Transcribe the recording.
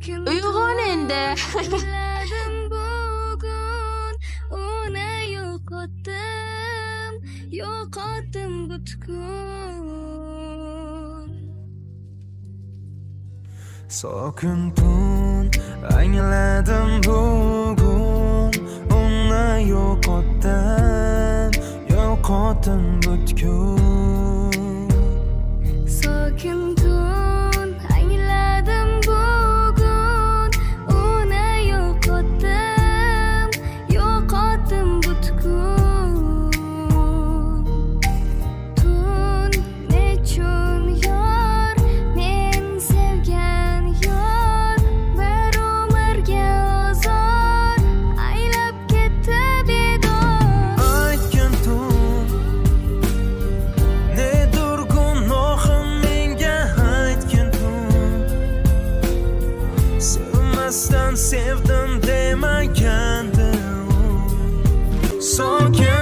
Uyg'on endi. Angladim bugun, uni yo'qotdim butkul. Sokin tun, angladim bugun, uni yo'qotdim butkul. Sokin tun, angladim bugun, uni yo'qotdim butkul. Tun nechun yor, men sevgan yor, bir umrga ozor, aylab ketdi bedor. Aytgin tun, nedir gunohim menga aytgin tun. Sevmasdan sevdim demagandim. Sokin